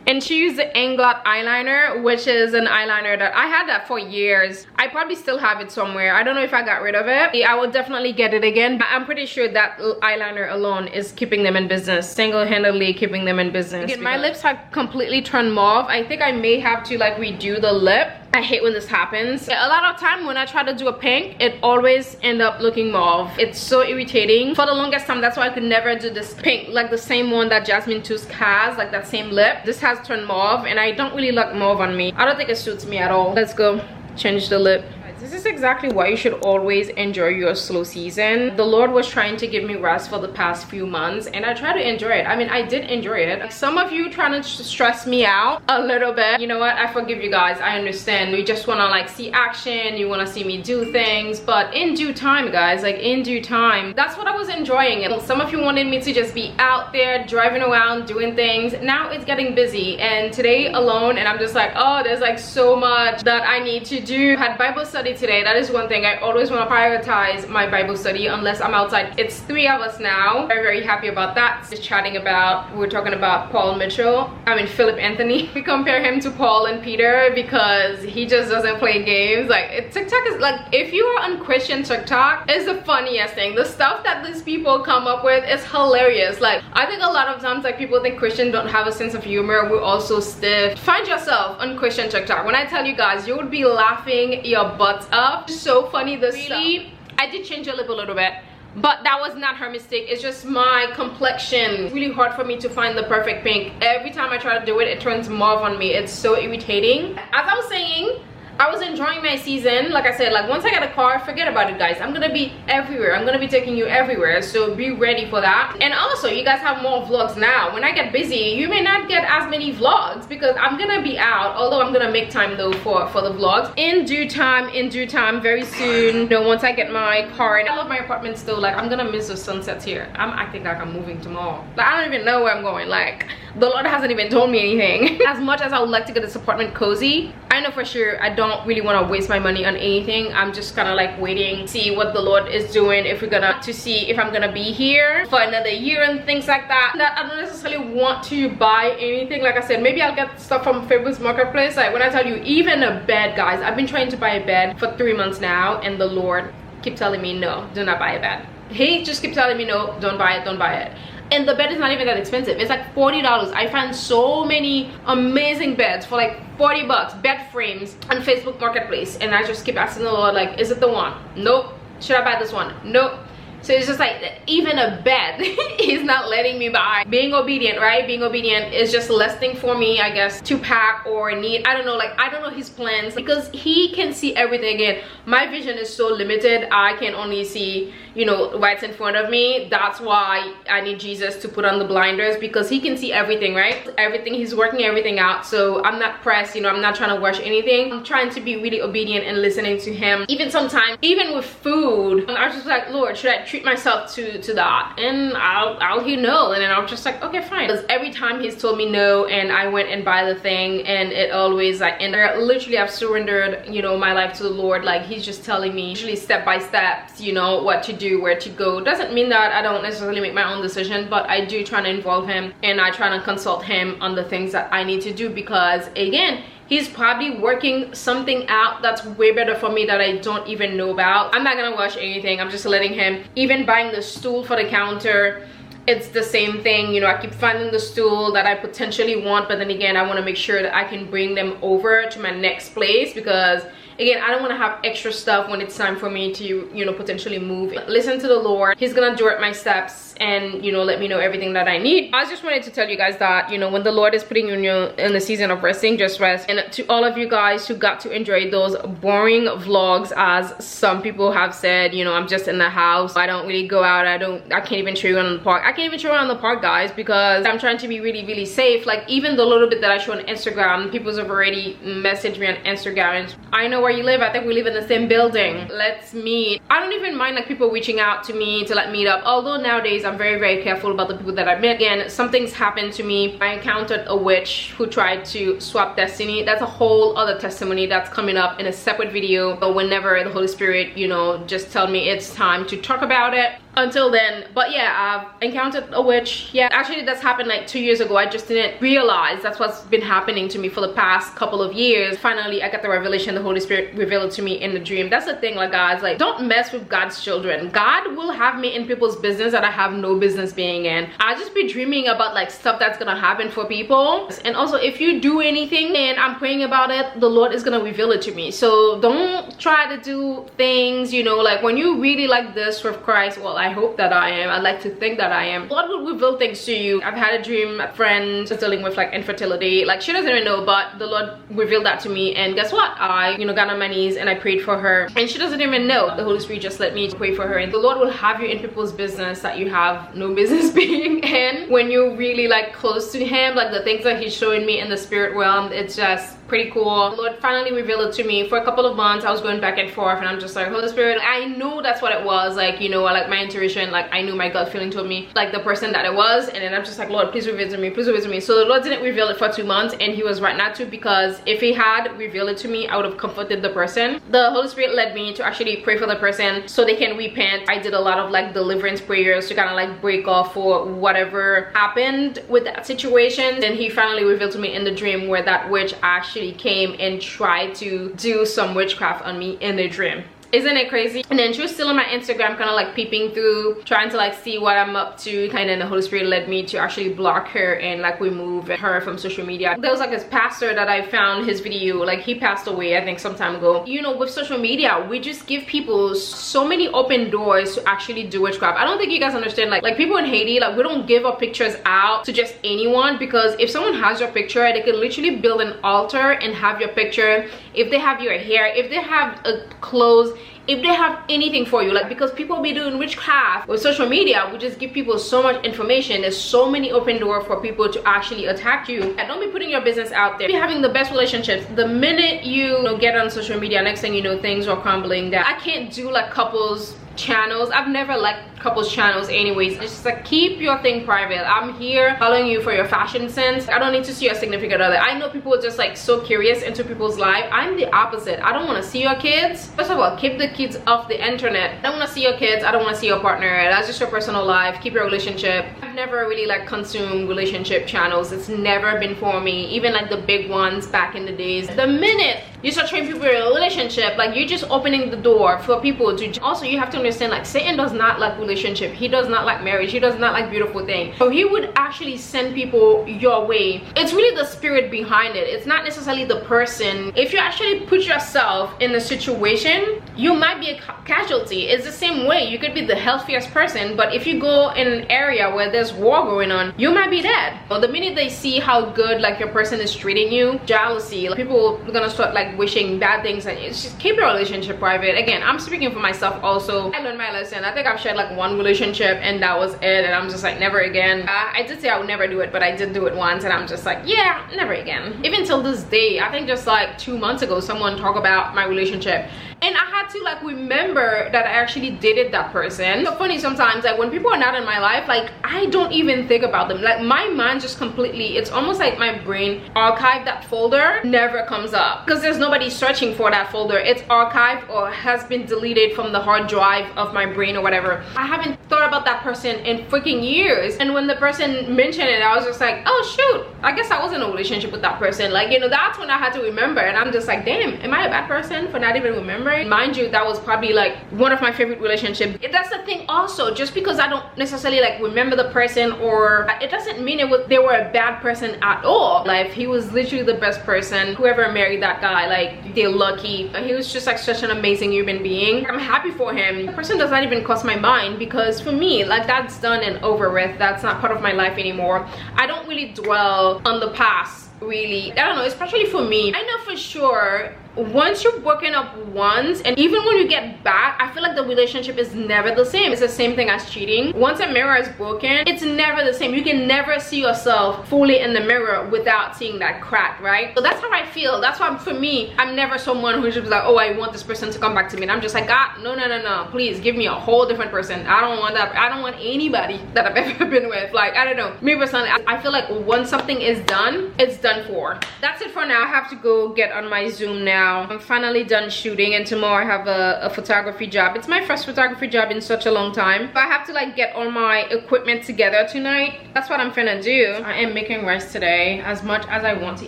And she used the Inglot eyeliner, which is an eyeliner that I had that for years. I probably still have it somewhere. I don't know if I got rid of it. I will definitely get it again. I'm pretty sure that eyeliner alone is keeping them in business. Single-handedly keeping them in business. Again, my lips have completely turned mauve. I think I may have to like redo the lip. I hate when this happens. A lot of time when I try to do a pink, it always end up looking mauve. It's so irritating. For the longest time, that's why I could never do this pink, like the same one that Jasmine Tusk has, like that same lip. This has turned mauve, and I don't really like mauve on me. I don't think it suits me at all. Let's go change the lip. This is exactly why you should always enjoy your slow season. The Lord was trying to give me rest for the past few months, and I try to enjoy it. I mean, I did enjoy it. Some of you trying to stress me out a little bit. You know what? I forgive you guys. I understand. You just want to like see action. You want to see me do things. But in due time, guys, like in due time, that's what I was enjoying. And some of you wanted me to just be out there driving around doing things. Now it's getting busy. And today alone, and I'm just like, oh, there's like so much that I need to do. I had Bible study today. That is one thing. I always want to prioritize my Bible study unless I'm outside. It's 3 of us now. Very happy about that. Just chatting about, we're talking about Philip Anthony. We compare him to Paul and Peter because he just doesn't play games. Like, TikTok is like, if you are on Christian TikTok, it's the funniest thing. The stuff that these people come up with is hilarious. Like, I think a lot of times like people think Christians don't have a sense of humor. We're also stiff. Find yourself on Christian TikTok. When I tell you guys, you would be laughing your butts up. So funny. This really, I did change her lip a little bit, but that was not her mistake. It's just my complexion. It's really hard for me to find the perfect pink. Every time I try to do it, it turns mauve on me. It's so irritating. As I was saying, I was enjoying my season. Like I said, like once I get a car, forget about it, guys. I'm gonna be everywhere. I'm gonna be taking you everywhere, so be ready for that. And also, you guys have more vlogs now. When I get busy, you may not get as many vlogs because I'm gonna be out, although I'm gonna make time though for the vlogs in due time, very soon. You know, once I get my car. And I love my apartment still. Like, I'm gonna miss the sunsets here. I'm acting like I'm moving tomorrow. Like, I don't even know where I'm going. Like, the Lord hasn't even told me anything. As much as I would like to get this apartment cozy, I know for sure I don't really want to waste my money on anything. I'm just kind of like waiting, see what the Lord is doing, if we're gonna, to see if I'm gonna be here for another year and things like that. That I don't necessarily want to buy anything. Like I said, maybe I'll get stuff from Favor's Marketplace. Like, when I tell you, even a bed, guys, I've been trying to buy a bed for 3 months now, and the Lord keep telling me, no, do not buy a bed. He just keep telling me, no, don't buy it, don't buy it. And the bed is not even that expensive. It's like $40. I find so many amazing beds for like 40 bucks, bed frames on Facebook Marketplace. And I just keep asking the Lord, like, is it the one? Nope. Should I buy this one? Nope. So it's just like, even a bed he's not letting me buy. Being obedient, right? Being obedient is just less thing for me, I guess, to pack or need. I don't know, like, I don't know his plans because he can see everything. Again, my vision is so limited. I can only see, you know, what's in front of me. That's why I need Jesus to put on the blinders, because he can see everything, right? Everything, he's working everything out. So I'm not pressed, you know, I'm not trying to rush anything. I'm trying to be really obedient and listening to him. Even sometimes, even with food, I was just like, Lord, should I treat myself to that, and I'll hear no, and then I'm just like, okay, fine. Because every time he's told me no and I went and buy the thing, and it always like, and literally I've surrendered, you know, my life to the Lord. Like, he's just telling me usually step by step, you know, what to do, where to go. Doesn't mean that I don't necessarily make my own decision, but I do try to involve him, and I try to consult him on the things that I need to do, because again, he's probably working something out that's way better for me that I don't even know about. I'm not gonna rush anything. I'm just letting him. Even buying the stool for the counter, it's the same thing. You know, I keep finding the stool that I potentially want, but then again, I want to make sure that I can bring them over to my next place, because again, I don't want to have extra stuff when it's time for me to, you know, potentially move. Listen to the Lord. He's gonna direct my steps and, you know, let me know everything that I need. I just wanted to tell you guys that, you know, when the Lord is putting you in the season of resting, just rest. And to all of you guys who got to enjoy those boring vlogs, as some people have said, you know, I'm just in the house, I don't really go out, I can't even show you around the park. I can't even show you around the park, guys, because I'm trying to be really, really safe. Like, even the little bit that I show on Instagram, people have already messaged me on Instagram, and I know where you live, I think we live in the same building, let's meet. I don't even mind like people reaching out to me to like meet up, although nowadays I'm very, very careful about the people that I meet. Again, something's happened to me. I encountered a witch who tried to swap destiny. That's a whole other testimony that's coming up in a separate video, but whenever the Holy Spirit, you know, just tell me it's time to talk about it. Until then, but yeah, I've encountered a witch. Yeah, actually that's happened like 2 years ago. I just didn't realize that's what's been happening to me for the past couple of years. Finally, I got the revelation. The Holy Spirit revealed it to me in the dream. That's the thing, like, guys, like, don't mess with God's children. God will have me in people's business that I have no business being in. I just be dreaming about like stuff that's gonna happen for people. And also, if you do anything and I'm praying about it, the Lord is gonna reveal it to me. So don't try to do things, you know, like when you really like this with Christ, well, I hope that I am. I'd like to think that I am. God will reveal things to you. I've had a dream, a friend is dealing with like infertility. Like, she doesn't even know, but the Lord revealed that to me. And guess what? I, you know, got on my knees and I prayed for her. And she doesn't even know. The Holy Spirit just let me pray for her. And the Lord will have you in people's business that you have no business being in. When you're really like close to him, like the things that he's showing me in the spirit realm, it's just pretty cool. The Lord finally revealed it to me. For a couple of months I was going back and forth, and I'm just like, Holy Spirit, I know that's what it was. Like, you know, like my intuition, like I knew my gut feeling told me like the person that it was. And then I'm just like, Lord, please reveal it to me, please reveal it to me. So the Lord didn't reveal it for 2 months, and he was right not to, because if he had revealed it to me, I would have comforted the person. The Holy Spirit led me to actually pray for the person so they can repent. I did a lot of like deliverance prayers to kind of like break off for whatever happened with that situation. And he finally revealed to me in the dream where that witch actually came and tried to do some witchcraft on me in the dream. Isn't it crazy? And then she was still on my Instagram, kind of like peeping through, trying to like see what I'm up to. And then the Holy Spirit led me to actually block her and like remove her from social media. There was like this pastor that I found his video, like he passed away I think some time ago. You know, with social media, we just give people so many open doors to actually do witchcraft. I don't think you guys understand, like people in Haiti, like we don't give our pictures out to just anyone, because if someone has your picture, they can literally build an altar and have your picture. If they have your hair, if they have clothes, if they have anything for you, like, because people be doing witchcraft with social media, we just give people so much information. There's so many open doors for people to actually attack you. And don't be putting your business out there. Be having the best relationships. The minute you get on social media, next thing you know, things are crumbling down. I can't do like couples channels. I've never liked couples channels anyways. It's just like, keep your thing private. I'm here following you for your fashion sense. I don't need to see your significant other. I know people are just like so curious into people's life. I'm the opposite. I don't want to see your kids. First of all, keep the kids off the internet. I don't want to see your kids. I don't want to see your partner. That's just your personal life. Keep your relationship. I've never really like consumed relationship channels. It's never been for me. Even like the big ones back in the days. The minute you start training people in a relationship, like you're just opening the door for people to. Also, you have to understand, like, Satan does not like relationship. He does not like marriage. He does not like beautiful things. So he would actually send people your way. It's really the spirit behind it. It's not necessarily the person. If you actually put yourself in a situation, you might be a casualty. It's the same way. You could be the healthiest person, but if you go in an area where there's war going on, you might be dead. But the minute they see how good like your person is treating you, jealousy, like, people are gonna start like like wishing bad things, and it's just keep your relationship private. Again, I'm speaking for myself also. I learned my lesson. I think I've shared like one relationship and that was it, and I'm just like never again. I did say I would never do it, but I did do it once, and I'm just like, yeah, never again. Even till this day, I think just like 2 months ago, someone talked about my relationship, and I had to like remember that I actually dated that person. So funny sometimes, like when people are not in my life, like I don't even think about them. Like my mind just completely, it's almost like my brain archived that folder, never comes up because there's nobody searching for that folder. It's archived or has been deleted from the hard drive of my brain or whatever. I haven't thought about that person in freaking years, and when the person mentioned it, I was just like, oh shoot, I guess I was in a relationship with that person. Like, you know, that's when I had to remember, and I'm just like, damn, am I a bad person for not even remembering? Mind you, that was probably like one of my favorite relationships. That's the thing also, just because I don't necessarily like remember the person, or it doesn't mean they were a bad person at all. Like he was literally the best person. Whoever married that guy, like they're lucky. He was just like such an amazing human being. I'm happy for him. The person does not even cross my mind, because for me, like that's done and over with. That's not part of my life anymore. I don't really dwell on the past, really. I don't know, especially for me. I know for sure once you've broken up once, and even when you get back, I feel like the relationship is never the same. It's the same thing as cheating. Once a mirror is broken, it's never the same. You can never see yourself fully in the mirror without seeing that crack, right? So that's how I feel. That's why for me, I'm never someone who's just like, oh, I want this person to come back to me, and I'm just like, God, no, please give me a whole different person. I don't want that. I don't want anybody that I've ever been with. Like, I don't know, me personally, I feel like once something is done, it's done for. That's it for now. I have to go get on my Zoom now. I'm finally done shooting, and tomorrow I have a photography job. It's my first photography job in such a long time. But I have to like get all my equipment together tonight. That's what I'm finna do. I am making rice today, as much as I want to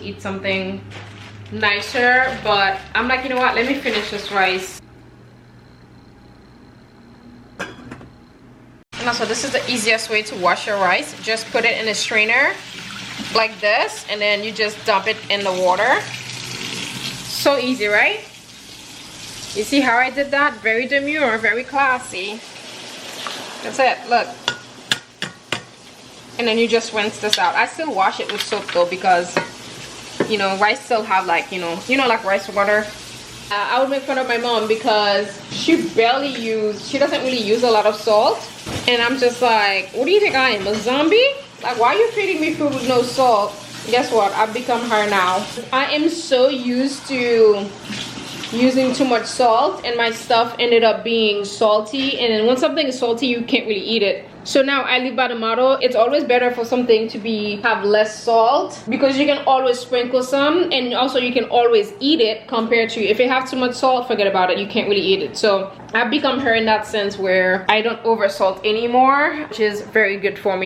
eat something nicer, but I'm like, you know what, let me finish this rice. And also, this is the easiest way to wash your rice. Just put it in a strainer like this, and then you just dump it in the water. So easy, right? You see how I did that? Very demure, very classy. That's it, look. And then you just rinse this out. I still wash it with soap though, because you know, rice still have like, you know like rice water. I would make fun of my mom because she doesn't really use a lot of salt. And I'm just like, what do you think I am, a zombie? Like, why are you feeding me food with no salt? Guess what? I've become her now. I am so used to using too much salt, and my stuff ended up being salty, and then when something is salty, you can't really eat it. So now I live by the motto, it's always better for something to have less salt, because you can always sprinkle some, and also you can always eat it, compared to if you have too much salt, forget about it, you can't really eat it. So I've become her in that sense, where I don't over salt anymore, which is very good for me.